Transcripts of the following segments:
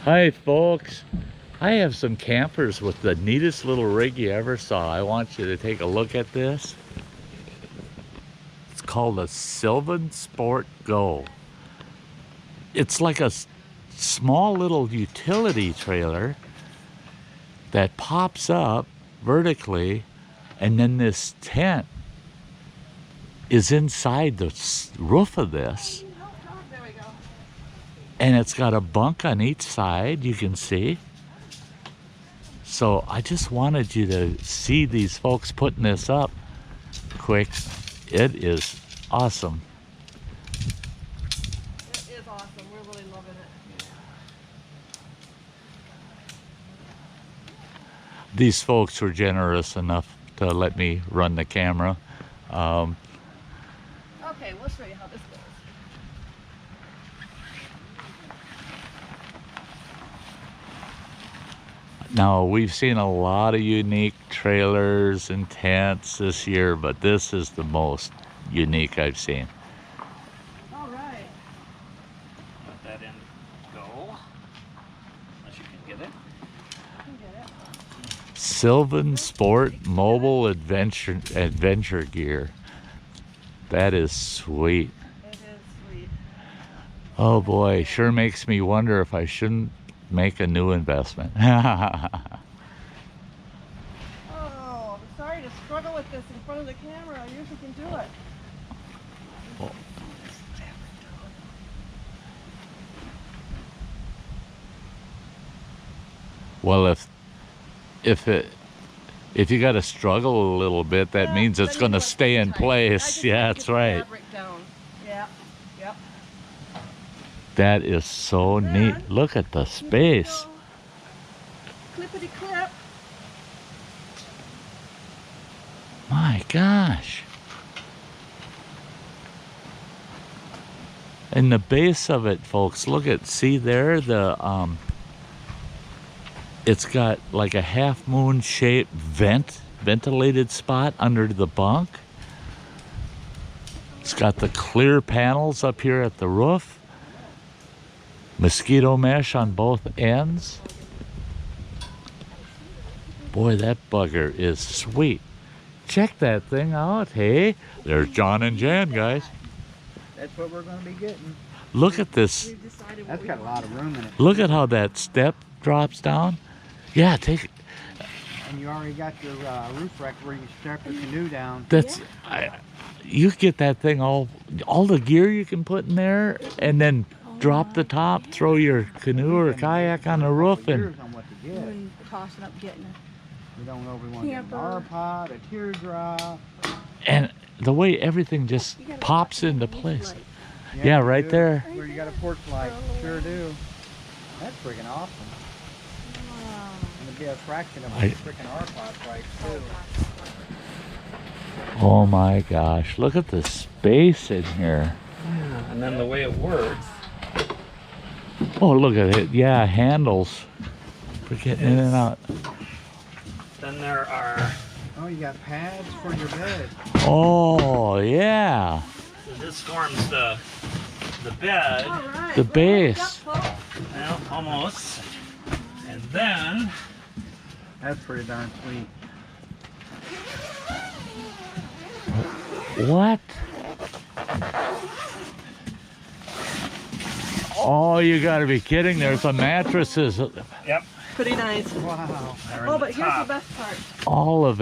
Hi folks, I have some campers with the neatest little rig you ever saw. I want you to take a look at this. It's called a Sylvan Sport Go. It's like a small little utility trailer that pops up vertically, and then this tent is inside the roof of this. And it's got a bunk on each side, you can see. So I just wanted you to see these folks putting this up quick. It is awesome. It is awesome. We're really loving it. These folks were generous enough to let me run the camera. Okay, we'll show you how this goes. Now, we've seen a lot of unique trailers and tents this year, but this is the most unique I've seen. All right. Let that in go, unless you can get it. I can get it. Sylvan Sport Mobile Adventure Gear. That is sweet. It is sweet. Oh boy, sure makes me wonder if I shouldn't make a new investment. Oh, sorry to struggle with this in front of the camera. I usually can do it. Oh. Well, if you got to struggle a little bit, that means it's going to stay in place. Yeah, that's right. Yep. Yep. That is so neat. Look at the space. Clippity clip. My gosh. And the base of it, folks, look at, see there, it's got like a half moon shaped ventilated spot under the bunk. It's got the clear panels up here at the roof. Mosquito mesh on both ends. Boy, that bugger is sweet. Check that thing out. Hey, there's John and Jan, guys. That's what we're going to be getting. Look at this. That's got a lot of room in it. Look at how that step drops down. Yeah, take it. And you already got your roof rack where you strap the canoe down. That's, you get that thing all the gear you can put in there, and then drop the top, throw your canoe or kayak on the roof, and And tossing up, getting it. We don't know if we want to get an R-pod, a teardrop. and the way everything just pops into place. Yeah, right you do. there. Where you got a porch light. Sure do. That's freaking awesome. And it'd be a fraction of a freaking R-pod price too. Oh my gosh, look at the space in here. Yeah, and then the way it works. Oh, look at it. Yeah, handles for getting in and out. Then there are... Oh, you got pads for your bed. Oh, yeah. So this forms the bed. All right. The base. Well, almost. And then... That's pretty darn sweet. What? Oh, you gotta be kidding. There's some mattresses. Yep. Pretty nice. Wow. Oh, but here's the best part. All of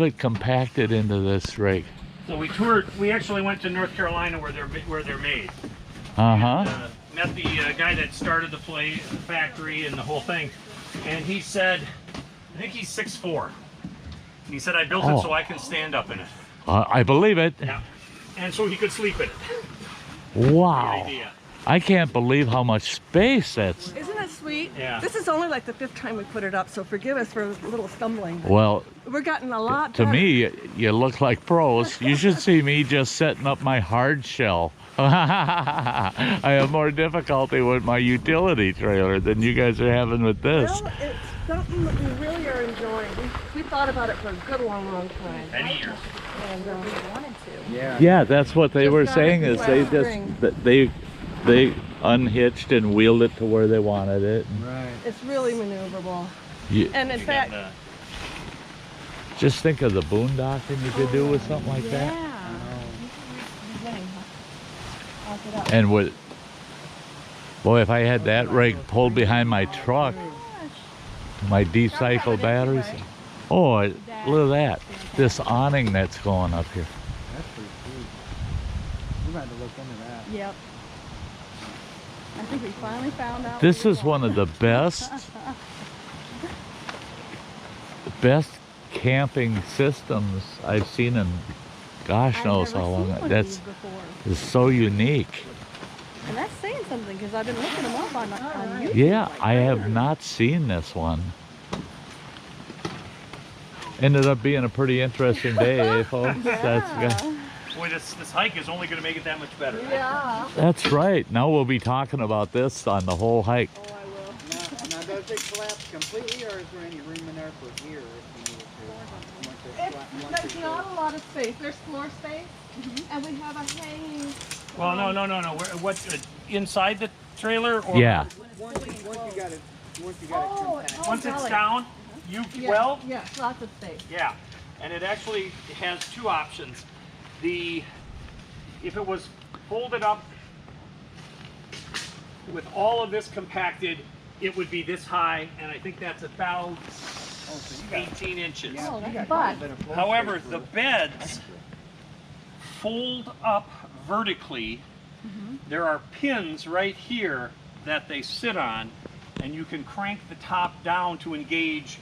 it compacted into this rig. So we toured. We actually went to North Carolina where they're made. Uh-huh. Met the guy that started the factory and the whole thing, and he said, I think he's 6'4". And he said, I built it so I can stand up in it. I believe it. Yeah. And so he could sleep in it. Wow. Good idea. I can't believe how much space that's... Isn't it sweet? Yeah. This is only like the 5th time we put it up, so forgive us for a little stumbling. Well, We're getting a lot to better. me, you look like pros. You should see me just setting up my hard shell. I have more difficulty with my utility trailer than you guys are having with this. Well, it's something that we really are enjoying. We thought about it for a good long time. 10 years. And we wanted to. Yeah. Yeah, that's what they Just were got saying it is they last spring. just they unhitched and wheeled it to where they wanted it. Right. It's really maneuverable. You, And in You fact, got, just think of the boondocking you could do with something like that. And with, boy, if I had that rig pulled behind my truck, my deep-cycle batteries. Oh, look at that. This awning that's going up here. That's pretty sweet. We might have to look into that. Yep. I think we finally found out. This what we is one want. of the best camping systems I've seen in gosh I've knows never how seen long. one of That's these before. is so unique. And that's saying something because I've been looking them up on YouTube. Yeah, like I have crazy. not seen this one. Ended up being a pretty interesting day, eh, folks? boy, this hike is only going to make it that much better. Yeah. That's right. Now we'll be talking about this on the whole hike. Oh, I will. Now does it collapse completely, or is there any room in there for gear if you need it to? Once There's not a lot of space. There's floor space, and we have a hanging. Well, no. What inside the trailer? Or Yeah. Once you got it Oh, compact. Once it's golly. down, you Yeah, well, yes, lots of space. yeah, and it actually has two options. If it was folded up with all of this compacted, it would be this high, and I think that's about 18 inches. Oh, You that's got but- quite a bit of floor However, space the for- beds fold up vertically. There are pins right here that they sit on, and you can crank the top down to engage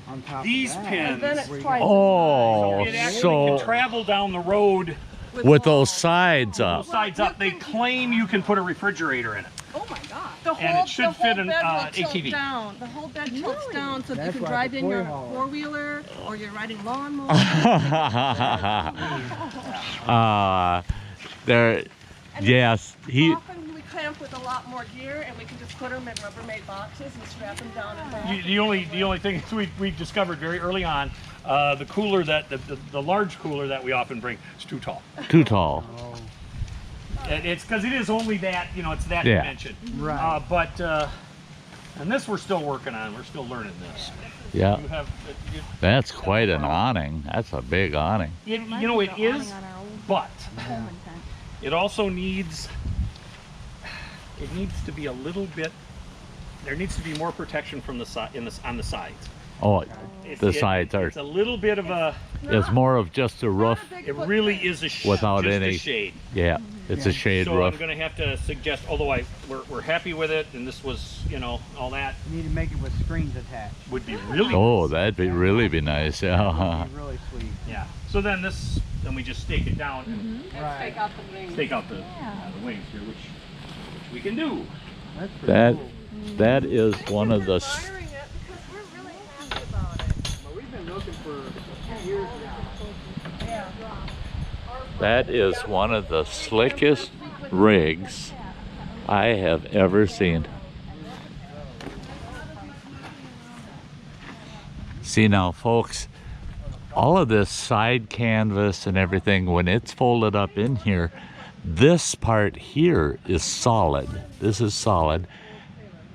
on top these of that. pins. And then it's Where you twice. got- Oh, It actually so can travel down the road with those sides up. both sides up. They claim you can put a refrigerator in it. Oh my God. The whole, And it should the whole fit an, bed will tilt ATV. down. The whole bed tilts down so that you That's can like drive a in your toy hauler. four-wheeler or you're riding lawnmower. There, yes, he. Often we camp with a lot more gear and we can just put them in Rubbermaid boxes and strap them down and back. The only thing is we discovered very early on, the cooler that the large cooler that we often bring is too tall. Too tall. Oh, And it's because it is only that, it's that Yeah. dimension. right. And this we're still working on. We're still learning this. Yeah, You have, that's quite an awning. That's a big awning. it is, but it also needs, to be a little bit, there needs to be more protection from the side, on the sides. Oh, It's- the sides are. It's a little bit of a, It's more of just a roof. it really is a Without just any- a shade. Yeah, it's a shade So roof. I'm going to have to suggest, although we're happy with it, and this was, all that You need to make it with screens attached. would be really Oh, nice. that'd be really be nice. Yeah. That'd be really sweet. Yeah. So then we just stake it down and Right. Take out the wings. stake out the wings here, which we can do. That's pretty That cool. that is one of the. Admiring it because we're really happy about it. But we've been looking for years now. That is one of the slickest rigs I have ever seen. See now, folks, all of this side canvas and everything, when it's folded up in here, this part here is solid. This is solid.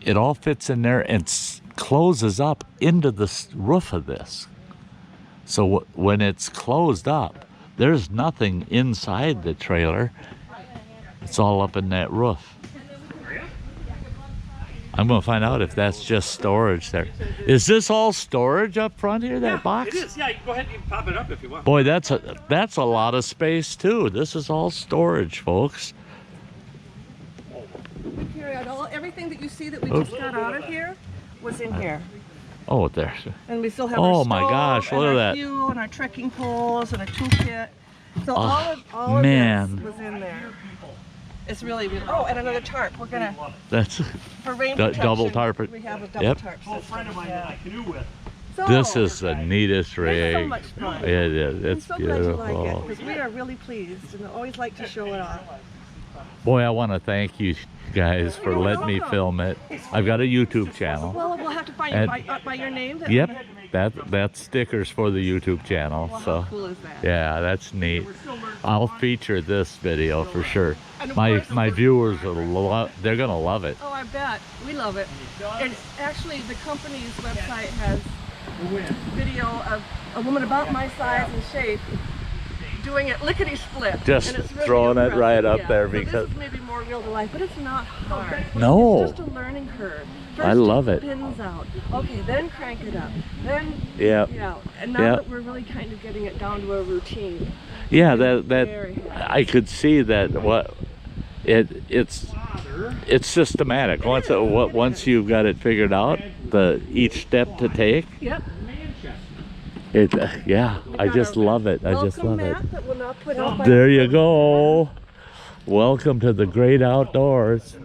It all fits in there and closes up into the roof of this. So when it's closed up, there's nothing inside the trailer. It's all up in that roof. I'm gonna find out if that's just storage there. Is this all storage up front here, that box? It is. Yeah, you can go ahead and pop it up if you want. Boy, that's a lot of space too. This is all storage, folks. We carry out everything that you see that we just got out of here was in here. Oh, there. And we still have Oh our my stove gosh, and look at our that. fuel and our trekking poles and a toolkit. So all Oh, of man. this was in there. It's really, oh, and another tarp. We're gonna, That's for rain double protection, tarp it. we have a double Yep. tarp Oh, a system. friend of mine that I canoe with. So, this is the neatest This is so rig. much fun. It is. I'm It's so glad you like it beautiful. because we are really pleased and always like to show it off. Boy, I want to thank you guys for letting me film it. I've got a YouTube channel. Well, we'll have to find And- you by your name. Then. Yep, that's stickers for the YouTube channel. Well, So how cool is that? yeah, that's neat. I'll feature this video for sure. And of My course- viewers will they're gonna love it. Oh, I bet. We love it. And actually, the company's website has video of a woman about my size and shape doing it lickety-split. Just and it's really throwing it impressive, right up yeah. there So because- this is maybe more real to life, but it's not hard. No. It's just a learning curve. First, I love it. Pins out. Okay, then crank it up. Then Yeah. yeah. And now Yeah. that we're really kind of getting it down to a routine. Yeah, Very that happy. I could see that it's systematic. Once you've got it figured out, each step to take. Yep. Yeah, I just love it. I just love it. That will not put out by There you go. Welcome to the great outdoors.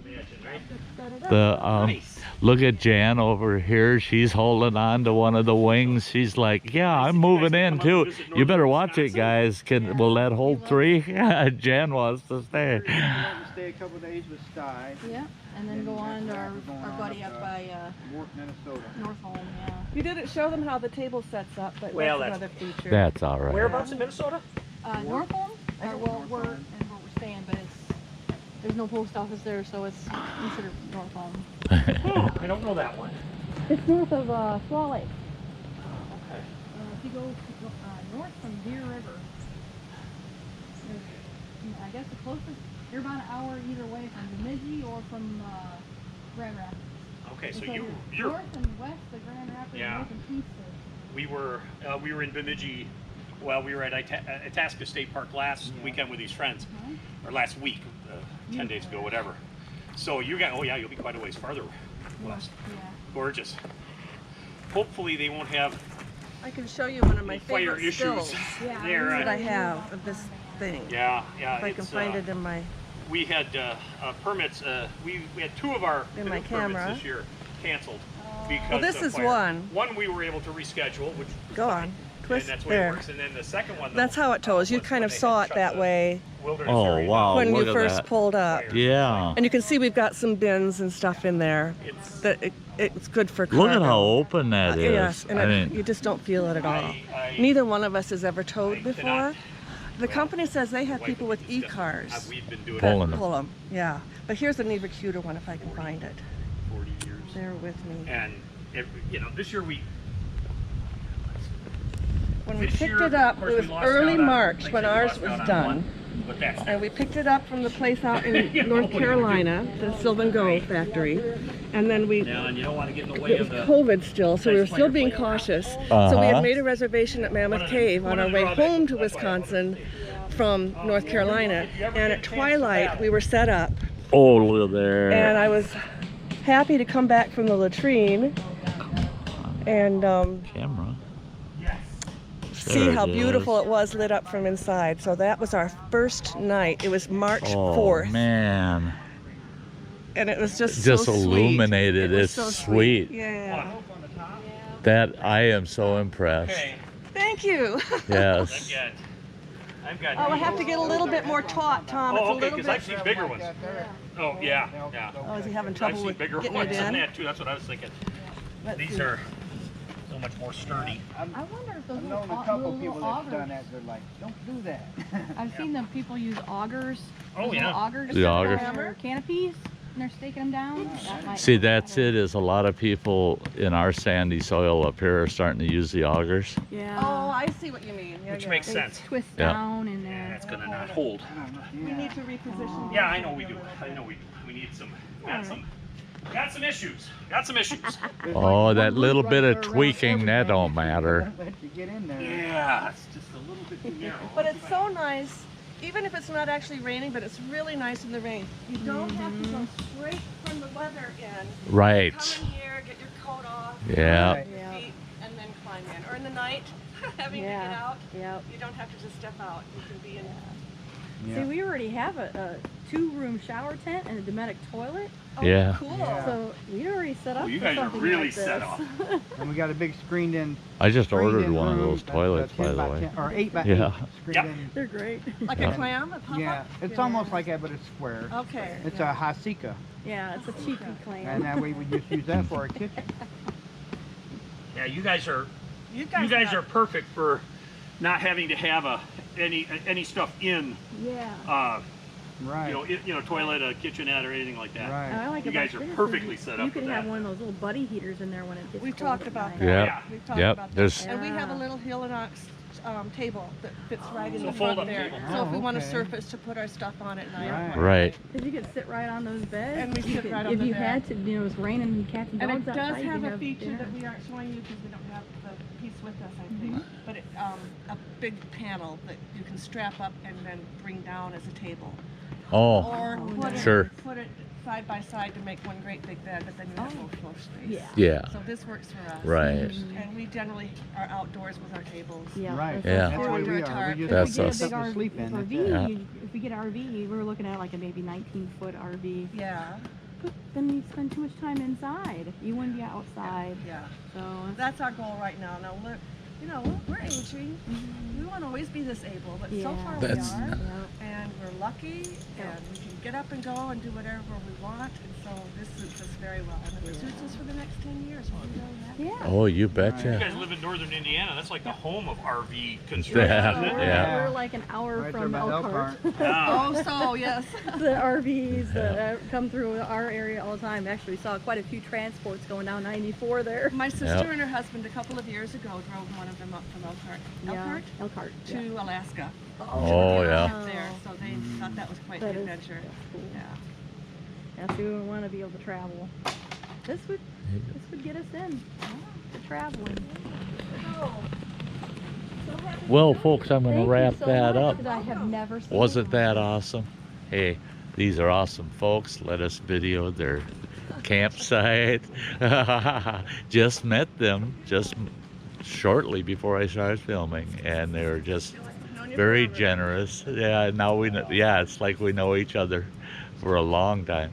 Look at Jan over here. She's holding on to one of the wings. She's like, yeah, I'm moving in too. You better watch it, guys. Will that hold 3? Jan wants to stay. We want to stay a couple days with Sty. Yeah, and then go on to our buddy up by Minnesota. North Home, yeah. You didn't show them how the table sets up, but Well, that's that's- another feature. That's all right. Whereabouts in Minnesota? North Home, well, we're staying, but there's no post office there, so it's considered North Home. Oh, I don't know that one. It's north of Swall Lake. Okay. If you go north from Deer River, I guess the closest, you're about an hour either way from Bemidji or from Grand Rapids. Okay, so Because you're north and west of Grand Rapids, Yeah. north and east we were in Bemidji. Well, we were at Itasca State Park last weekend with these friends, or last week, 10 days ago, whatever. So you got, oh yeah, you'll be quite a ways farther west. Yeah. Gorgeous. Hopefully they won't have I can show you one of my fire favorite issues stills Yeah, there. that I have of this thing. Yeah, If I can find it in my... We had permits. We had 2 of our In my canoe permits camera. this year canceled because Well, this of is fire. one. One we were able to reschedule, which was Go fine, on. Twist and that's the way it there. works. And then the second one, though, That's how it tows. You was kind when of they saw had it shut that the way wilderness Oh, area wow. when look you at first that. pulled up. Yeah. And you can see we've got some bins and stuff in there. It's- That it's good for Look at cargo. how open that is. Yes, and I mean, you just don't feel it at all. I- Neither one of us has ever towed I before. cannot- The company says they have Wife people with discussed- e-cars We've been doing Pulling it them. pull them. Yeah, but here's an even cuter one if I can find it. for 40 years. Bear with me. And this year we When we this picked year, it up, of course, it we was lost early out on- March like when I said, we ours lost was out on done. one, but that's And we picked it up from the place out in Yeah, North what do you do? Carolina, the Sylvan Go factory. And then we, now, and you don't want to get in the way it was of the. COVID still, so we were Nice still player being play. cautious. So we Uh-huh. had made a reservation at Mammoth Cave on our way home to Wisconsin from North Carolina. And at twilight, we were set up. oh, look there. And I was happy to come back from the latrine and Camera. see There how it beautiful is. it was lit up from inside. So that was our first night. It was March Oh 4th. man. And it was just Just so sweet. illuminated. It was It's so sweet. Yeah. That I am so impressed. Okay, Thank you. Yes. I've got. Oh, I have to get a little bit more taut, Tom. Oh, It's a okay, little because bit. I've seen bigger ones. Oh, yeah, yeah. Oh, is he having I've trouble seen with bigger getting ones it than in? that too. That's what I was thinking. Let's These see. are so much more sturdy. I wonder if those I've little, known a couple little people that's done augers. that. They're like, don't do that. I've seen them people use augers. Oh, those yeah. little augers. The augers. for their canopies, and they're staking them down. That might See, work that's better. it. Is a lot of people in our sandy soil up here are starting to use the augers. Yeah. Oh, I see what you mean. Yeah, Which yeah. makes They sense. twist Yeah. down and then. That's gonna not hold. We need to reposition. Yeah, I know we do. I know we do. We need some. Got some issues. Got some issues. Oh, that little bit of tweaking, that don't matter. Let you get in there. Yeah, it's just a little bit too narrow. But it's so nice, even if it's not actually raining, but it's really nice in the rain. You don't have to go straight from the weather in. Right. Come in here, get your coat off, Yeah. Right. your feet, and then climb in. Or in the night, having to get Yeah. out, Yep. you don't have to just step out. You can be in. See, we already have a 2-room shower tent and a domestic toilet, Oh, Yeah. cool. Yeah. so we already set up. Oh, you for guys are something really like set this. up. And we got a big screened-in. I just ordered screened-in one of room those that's, toilets, by 10 the by way. 10 or 8 by 8. Yeah. Screened-in. They're great. Like Yeah. a clam, a pop-up? Yeah, it's almost like that, but it's square. Okay. It's a hasika, Yeah, it's a cheeky and clam. that way we just use that for our kitchen. Yeah, you guys are You are perfect for not having to have any stuff in Yeah. Right. Toilet, a kitchenette, or anything like that. Right. I like You about guys are this is perfectly set up You for can have that. one of those little buddy heaters in there when it gets We've cold talked at about night. that. Yeah. We've talked Yep. about that. There's And we have a Yeah. little Hillinox table that fits right in So the fold front up there. table. So if we want a okay. surface to put our stuff on at night. Right. Right. Because you could sit right on those beds. And we You sit could- right on if the you bed. had to, it's raining and cats and And dogs it does outside, you have could a feature dinner. that we aren't showing you because we don't have the piece with us, I think. But a big panel that you can strap up and then bring down as a table. Oh, Or sure. put it side by side to make one great big bed, but then you have no floor space. Yeah. yeah. So this works for us. Right. And we generally are outdoors with our tables. Yeah. Right. Yeah. That's the way we are. We just That's get us. stuff to sleep in. That's it. Yeah. If we get an RV, we're looking at like a maybe 19-foot RV. Yeah, But then you spend too much time inside. You wouldn't be outside. yeah. So That's our goal right now. Now, look, we're aging. We won't always be this able, but so Yeah. far That's- we are. yeah. And we're lucky, and we can get up and go and do whatever we want. And so this suits us very well. And if it suits us for the next 10 years, we'll be really happy. Yeah. Oh, you You betcha. guys live in northern Indiana. That's like the home of RV construction, Yeah. isn't it? We're, Yeah. we're like an hour Right there from by Elkhart. Yeah. Oh, so yes. The RVs that come through our area all the time. Actually, we saw quite a few transports going down 94 there. My sister and her husband a couple of years ago drove one of them up from Elkhart Elkhart. Yeah. to Alaska. Oh, yeah. Up there, so they thought that was quite the That is- adventure. that's cool. Yeah. Yeah, so we want to be able to travel. This would get us in to traveling. Well, folks, I'm going Thank to wrap you so that much, up. 'cause I have never seen Wasn't one. that awesome? Hey, these are awesome folks. Let us video their campsite. Just met them just shortly before I started filming, and they were just Known you very forever. generous. Yeah, now we know. Yeah, it's like we know each other for a long time.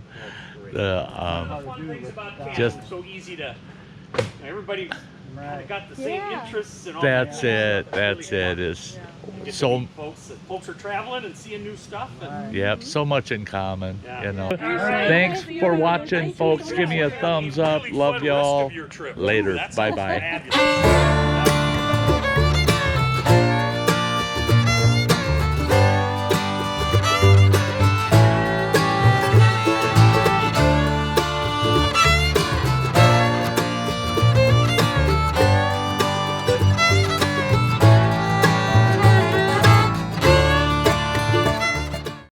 The Fun things about camping, Just- it's so easy to. Everybody kind of got the same Yeah. interests and all that's that. it. It's really That's fun. it. Is You get to so. meet folks are traveling and seeing new stuff. And Yep, so much in common. Yeah. You know. right. Thanks for watching, folks. Give me a thumbs up. Really Love fun rest y'all. of your trip. Later. That's Bye bye. fabulous.